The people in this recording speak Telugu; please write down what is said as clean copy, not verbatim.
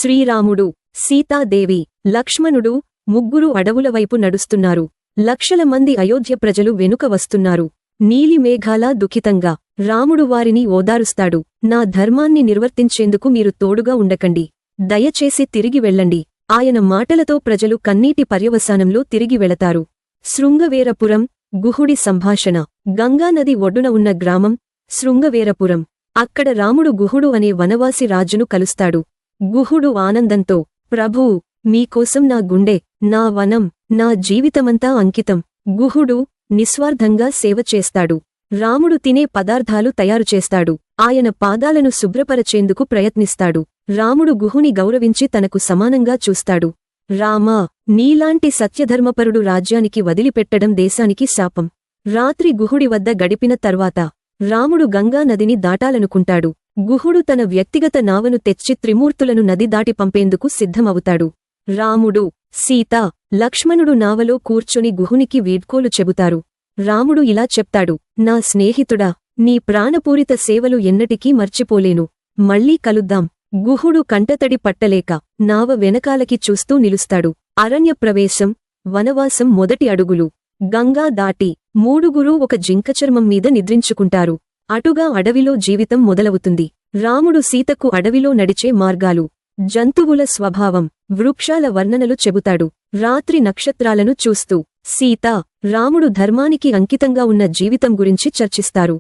శ్రీరాముడు, సీతాదేవి, లక్ష్మణుడు ముగ్గురు అడవుల వైపు నడుస్తున్నారు. లక్షల మంది అయోధ్య ప్రజలు వెనుక వస్తున్నారు. నీలి మేఘాలా దుఃఖితంగా. రాముడు వారిని ఓదారుస్తాడు. నా ధర్మాన్ని నిర్వర్తించేందుకు మీరు తోడుగా ఉండకండి. దయచేసి తిరిగి వెళ్ళండి. ఆయన మాటలతో ప్రజలు కన్నీటి పర్యవసానంలో తిరిగి వెళతారు. శృంగవేరపురం, గుహుడి సంభాషణ. గంగానది ఒడ్డున ఉన్న గ్రామం శృంగవేరపురం. అక్కడ రాముడు గుహుడు అనే వనవాసి రాజును కలుస్తాడు. గుహుడు ఆనందంతో, ప్రభూ, మీకోసం నా గుండె, నా వనం, నా జీవితమంతా అంకితం. గుహుడు నిస్వార్థంగా సేవ చేస్తాడు. రాముడు తినే పదార్థాలు తయారుచేస్తాడు. ఆయన పాదాలను శుభ్రపరచేందుకు ప్రయత్నిస్తాడు. రాముడు గుహుని గౌరవించి తనకు సమానంగా చూస్తాడు. రామా, నీలాంటి సత్యధర్మపరుడు రాజ్యానికి వదిలిపెట్టడం దేశానికి శాపం. రాత్రి గుహుడి వద్ద గడిపిన తర్వాత రాముడు గంగా నదిని దాటాలనుకుంటాడు. గుహుడు తన వ్యక్తిగత నావను తెచ్చి త్రిమూర్తులను నది దాటి పంపేందుకు సిద్ధమవుతాడు. రాముడు, సీత, లక్ష్మణుడు నావలో కూర్చొని గుహునికి వీడ్కోలు చెబుతారు. రాముడు ఇలా చెప్తాడు, నా స్నేహితుడా, నీ ప్రాణపూరిత సేవలు ఎన్నటికీ మర్చిపోలేను. మళ్ళీ కలుద్దాం. గుహుడు కంటతడి పట్టలేక నావ వెనకాలకి చూస్తూ నిలుస్తాడు. అరణ్యప్రవేశం, వనవాసం మొదటి అడుగులు. గంగా దాటి మూడుగురూ ఒక జింకచర్మం మీద నిద్రించుకుంటారు. అటుగా అడవిలో జీవితం మొదలవుతుంది. రాముడు సీతకు అడవిలో నడిచే మార్గాలు, జంతువుల స్వభావం, వృక్షాల వర్ణనలు చెబుతాడు. రాత్రి నక్షత్రాలను చూస్తూ సీత, రాముడు ధర్మానికి అంకితంగా ఉన్న జీవితం గురించి చర్చిస్తారు.